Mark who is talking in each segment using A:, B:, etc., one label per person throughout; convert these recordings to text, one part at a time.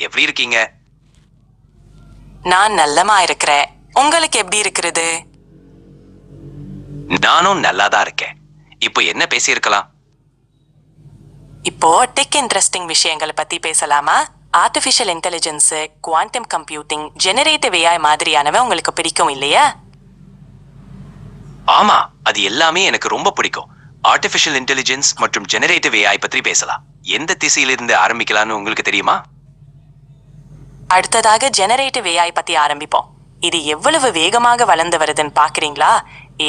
A: எப்படி இருக்கீங்க?
B: நான் நல்லமா இருக்கிறேன். உங்களுக்கு எப்படி இருக்கிறது?
A: நானும் நல்லாதான் இருக்கேன். இப்போ என்ன பேசியிருக்கலாம்?
B: இப்போ டெக் இன்ட்ரெஸ்டிங் விஷயங்களை பத்தி பேசலாமா? Artificial intelligence, quantum computing, generative AI மாதிரியானவை உங்களுக்கு பிடிக்கும் இல்லையா?
A: ஆமா, அது எல்லாமே எனக்கு ரொம்ப பிடிக்கும். ஆர்டிஃபிஷியல் இன்டெலிஜென்ஸ் மற்றும் ஜெனரேட்டிவ் ஏஐ பற்றி பேசலாம். எந்த திசையிலிருந்து ஆரம்பிக்கலாம்னு உங்களுக்கு தெரியுமா?
B: அடுத்ததாக ஜெனரேட்டிவ் ஏஐ பத்தி ஆரம்பிப்போம். இது எவ்வளவு வேகமாக வளர்ந்து வருதுன்னு பாக்குறீங்களா?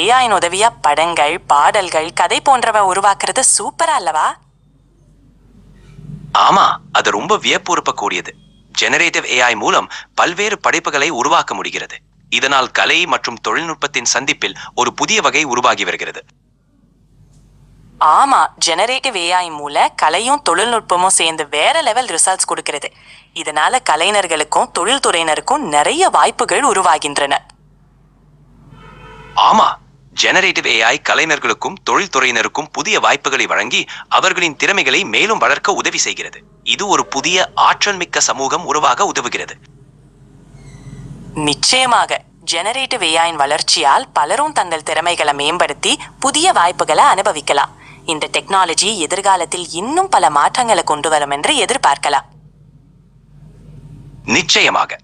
B: ஏஐயின் உதவியா படங்கள், பாடல்கள், கதை போன்றவை உருவாக்குறது சூப்பரா அல்லவா?
A: ஆமா, அது ரொம்ப வியப்புறுப்பக்கூடியது. ஜெனரேட்டிவ் ஏஐ மூலம் பல்வேறு படைப்புகளை உருவாக்க முடிகிறது. இதனால் கலை மற்றும் தொழில்நுட்பத்தின் சந்திப்பில் ஒரு புதிய வகை உருவாகி வருகிறது.
B: ஆமா, ஜெனரேட்டிவ் ஏஐ மூல கலையும் தொழில்நுட்பமும் சேர்ந்து வேற லெவல் ரிசல்ட்ஸ் கொடுக்கிறது. இதனால கலைஞர்களுக்கும் தொழில்துறையினருக்கும் நிறைய வாய்ப்புகள் உருவாகின்றன.
A: ஆமா, ஜெனரேட்டிவ் ஏஐ கலைஞர்களுக்கும் தொழில்துறையினருக்கும் புதிய வாய்ப்புகளை வழங்கி அவர்களின் திறமைகளை மேலும் வளர்க்க உதவி செய்கிறது. இது ஒரு புதிய ஆற்றல் மிக்க சமூகம் உருவாக உதவுகிறது.
B: நிச்சயமாக ஜெனரேட்டிவ் ஏஐயின் வளர்ச்சியால் பலரும் தங்கள் திறமைகளை மேம்படுத்தி புதிய வாய்ப்புகளை அனுபவிக்கலாம். இந்த டெக்னாலஜி எதிர்காலத்தில் இன்னும் பல மாற்றங்களை கொண்டு வரும் என்று எதிர்பார்க்கலாம்.
A: நிச்சயமாக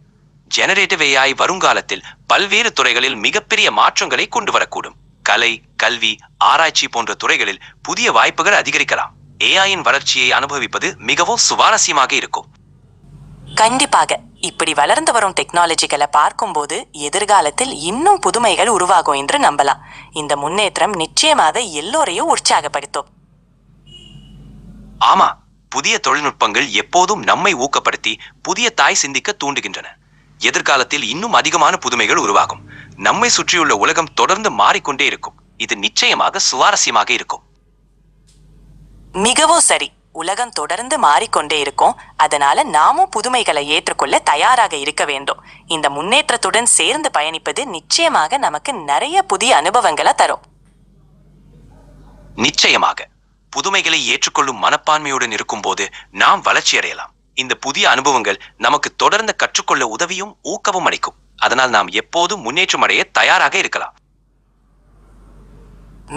A: ஜெனரேட்டிவ் ஏஐ வருங்காலத்தில் பல்வேறு துறைகளில் மிகப்பெரிய மாற்றங்களை கொண்டு வரக்கூடும். கலை, கல்வி, ஆராய்ச்சி போன்ற துறைகளில் புதிய வாய்ப்புகள் அதிகரிக்கலாம். ஏஐயின் வளர்ச்சியை அனுபவிப்பது மிகவும் சுவாரஸ்யமாக இருக்கும்.
B: கண்டிப்பாக இப்படி வளர்ந்து வரும் டெக்னாலஜிகளை பார்க்கும்போது எதிர்காலத்தில் இன்னும் புதுமைகள் உருவாகும் என்று நம்பலாம். இந்த முன்னேற்றம் நிச்சயமாக எல்லோரையும் உற்சாகப்படுத்தும்.
A: ஆமா, புதிய தொழில்நுட்பங்கள் எப்போதும் நம்மை ஊக்கப்படுத்தி புதிய தாய் சிந்திக்க தூண்டுகின்றன. எதிர்காலத்தில் இன்னும் அதிகமான புதுமைகள் உருவாகும். நம்மை சுற்றியுள்ள உலகம் தொடர்ந்து மாறிக்கொண்டே இருக்கும். இது நிச்சயமாக சுவாரஸ்யமாக இருக்கும்.
B: மிகவும் சரி. உலகம் தொடர்ந்து மாறிக்கொண்டே இருக்கும். அதனால நாமும் புதுமைகளை ஏற்றுக்கொள்ள தயாராக இருக்க வேண்டும். இந்த முன்னேற்றத்துடன் சேர்ந்து பயணிப்பது நிச்சயமாக நமக்கு நிறைய புதிய அனுபவங்களை தரும்.
A: நிச்சயமாக புதுமைகளை ஏற்றுக்கொள்ளும் மனப்பான்மையுடன் இருக்கும்போது நாம் வளர்ச்சி அடையலாம். இந்த புதிய அனுபவங்கள் நமக்கு தொடர்ந்து கற்றுக்கொள்ள உதவியும் ஊக்கமும் அளிக்கும். அதனால் நாம் எப்போதும் முன்னேற்றம் அடைய தயாராக இருக்கலாம்.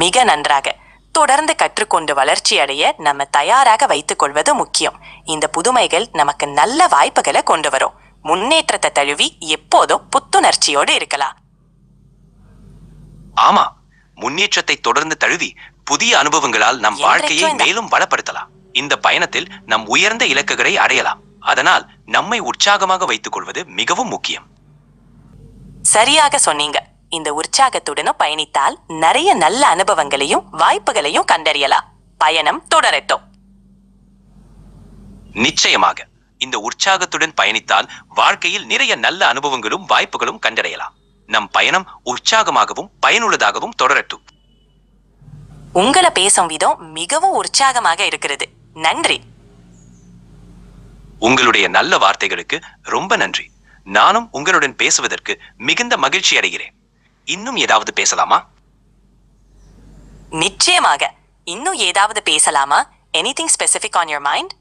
B: மிக நன்றாக. தொடர்ந்து கற்றுக்கொண்டு வளர்ச்சி அடைய நம்ம தயாராக வைத்துக் கொள்வது முக்கியம். இந்த புதுமைகள் நமக்கு நல்ல வாய்ப்புகளை கொண்டு வரும். முன்னேற்றத்தை தழுவி எப்போதும் புத்துணர்ச்சியோடு இருக்கலாம்.
A: ஆமா, முன்னேற்றத்தை தொடர்ந்து தழுவி புதிய அனுபவங்களால் நம் வாழ்க்கையை மேலும் வளப்படுத்தலாம். இந்த பயணத்தில் நம் உயர்ந்த இலக்குகளை அடையலாம். அதனால் நம்மை உற்சாகமாக வைத்துக் கொள்வது மிகவும் முக்கியம்.
B: சரியாக சொன்னீங்க. இந்த உற்சாகத்துடனும் பயணித்தால் நிறைய நல்ல அனுபவங்களையும் வாய்ப்புகளையும் கண்டறியலாம். பயணம் தொடரட்டும்.
A: நிச்சயமாக இந்த உற்சாகத்துடன் பயணித்தால் வாழ்க்கையில் நிறைய நல்ல அனுபவங்களும் வாய்ப்புகளும் கண்டறியலாம். நம் பயணம் உற்சாகமாகவும் பயனுள்ளதாகவும் தொடரட்டும்.
B: உங்களை பேசும் விதம் மிகவும் உற்சாகமாக இருக்கிறது. நன்றி.
A: உங்களுடைய நல்ல வார்த்தைகளுக்கு ரொம்ப நன்றி. நானும் உங்களுடன் பேசுவதற்கு மிகுந்த மகிழ்ச்சி அடைகிறேன். இன்னும் ஏதாவது பேசலாமா?
B: நிச்சயமாக. இன்னும் ஏதாவது பேசலாமா? Anything specific on your mind?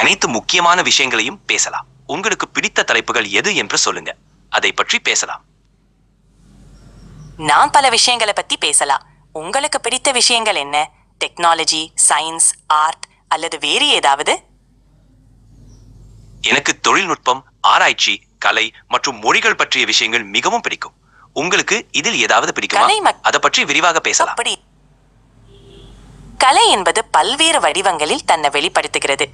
A: அனைத்து முக்கியமான விஷயங்களையும் பேசலாம். உங்களுக்கு பிடித்த தலைப்புகள் எது என்று சொல்லுங்க. அதை பற்றி பேசலாம்.
B: நான் பல விஷயங்களை பத்தி பேசலாம். உங்களுக்கு பிடித்த விஷயங்கள் என்ன? டெக்னாலஜி, சயின்ஸ், ஆர்ட் அல்லது வேறு ஏதாவது?
A: எனக்கு தொழில்நுட்பம், ஆராய்ச்சி, கலை மற்றும் மொழிகள் பற்றிய விஷயங்கள் மிகவும் பிடிக்கும். உங்களுக்கு இதில் ஏதாவது பிடிக்குமா? அதை பற்றி விரிவாக பேசலாம்.
B: கலை என்பது பல்வேறு வடிவங்களில் தன்னை வெளிப்படுத்துகிறது.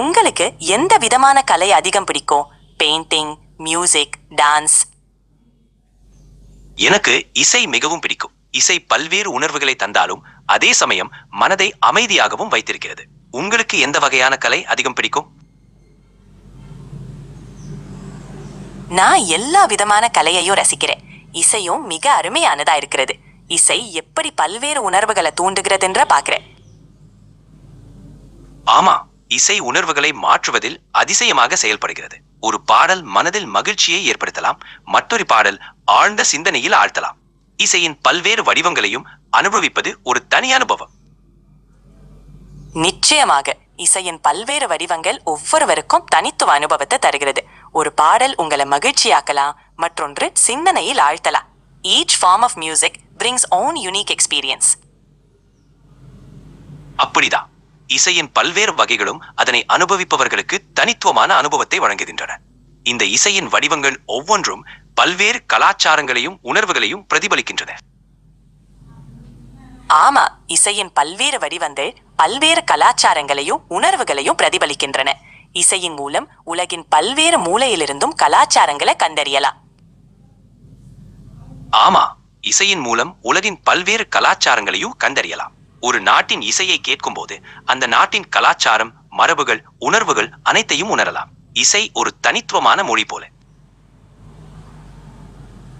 B: உங்களுக்கு எந்த விதமான கலை அதிகம் பிடிக்கும்? Painting, music, dance?
A: எனக்கு இசை மிகவும் பிடிக்கும். இசை பல்வேறு உணர்வுகளை தந்தாலும் அதே சமயம் மனதை அமைதியாகவும் வைத்திருக்கிறது. உங்களுக்கு எந்த வகையான கலை அதிகம் பிடிக்கும்?
B: நான் எல்லா விதமான கலையையும் ரசிக்கிறேன். இசையும் மிக அருமையானதா இருக்கிறது. இசை எப்படி பல்வேறு உணர்வுகளை தூண்டுகிறதுன்ற பாக்குறேன்.
A: ஆமா, இசை உணர்வுகளை மாற்றுவதில் அதிசயமாக செயல்படுகிறது. ஒரு பாடல் மனதில் மகிழ்ச்சியை ஏற்படுத்தலாம், மற்றொரு பாடல் ஆழ்ந்த சிந்தனையில் ஆழ்த்தலாம். இசையின் பல்வேறு வடிவங்களையும் அனுபவிப்பது ஒரு தனி அனுபவம்.
B: நிச்சயமாக இசையின் பல்வேறு வடிவங்கள் ஒவ்வொருவருக்கும் தனித்துவ அனுபவத்தை தருகிறது. ஒரு பாடல் உங்களை மகிழ்ச்சியாக்கலாம், மற்றொன்று சிந்தனையில் ஆழ்த்தலாம். Each form of music brings own unique experience.
A: அப்படிதான், இசையின் பல்வேறு வகைகளும் அதனை அனுபவிப்பவர்களுக்கு தனித்துவமான அனுபவத்தை வழங்குகின்றன. இந்த இசையின் வடிவங்கள் ஒவ்வொன்றும் பல்வேறு கலாச்சாரங்களையும் உணர்வுகளையும் பிரதிபலிக்கின்றன.
B: ஆமா, இசையின் பல்வேறு வடிவங்கள் பல்வேறு கலாச்சாரங்களையும் உணர்வுகளையும் பிரதிபலிக்கின்றன. இசையின் மூலம் உலகின் பல்வேறு மூலையிலிருந்தும் கலாச்சாரங்களை கண்டறியலாம்.
A: ஆமா, இசையின் மூலம் உலகின் பல்வேறு கலாச்சாரங்களையும் கண்டறியலாம். ஒரு நாட்டின் இசையை கேட்கும்போது அந்த நாட்டின் கலாச்சாரம், மரபுகள், உணர்வுகள் அனைத்தையும் உணரலாம். இசை ஒரு தனித்துவமான மொழி போல.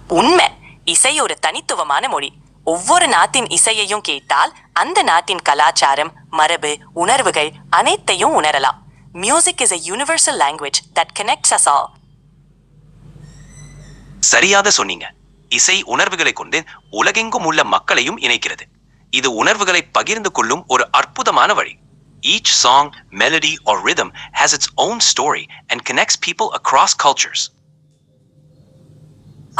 B: உண்மை, இசை ஒரு தனித்துவமான மொழி. ஒவ்வொரு நாட்டின் இசையையும் கேட்டால் அந்த நாட்டின் கலாச்சாரம், மரபு, உணர்வுகள் அனைத்தையும் உணரலாம். Music is a universal language that connects us all.
A: சரியாக சொன்னீங்க. இசை உணர்வுகளை கொண்டு உலகெங்கும் உள்ள மக்களையும் இணைக்கிறது. இது உணர்வுகளை பகிர்ந்து கொள்ளும் ஒரு அற்புதமான வழி. Each song, melody or rhythm has its own story and connects people across cultures.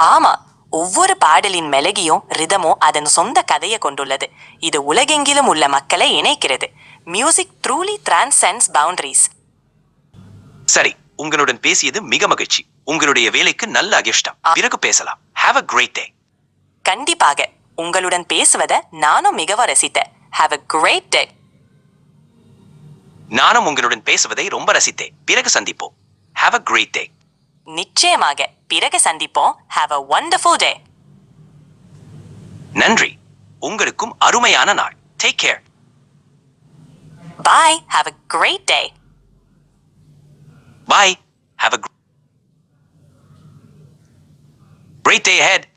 B: ஆமா, ஒவ்வொரு பாடலின் மெலகியும் ரிதமும் அதன் சொந்த கதையை கொண்டுள்ளது. இது உலகெங்கிலும் உள்ள மக்களை இணைக்கிறது. Music truly transcends boundaries.
A: சரி, உங்களுடன் பேசியது மிக மகிழ்ச்சி. உங்களுடைய வேலைக்கு நல்ல அதிர்ஷ்டம். பிறகு பேசலாம். Have a great day.
B: கண்டிப்பாக, உங்களுடன் பேசுவதை நானும் மிகவும் ரசித்தேன். Have a great day.
A: நானும் உங்களுடன் பேசுவதை ரொம்ப ரசித்தேன். பிறகு சந்திப்போம். Have a great day.
B: நிச்சயமாக, பிறகு சந்திப்போம். Have a wonderful day.
A: நன்றி. உங்களுக்கும் அருமையான நாள். Take care.
B: Bye. Have a great day.
A: Bye. Have a great day ahead.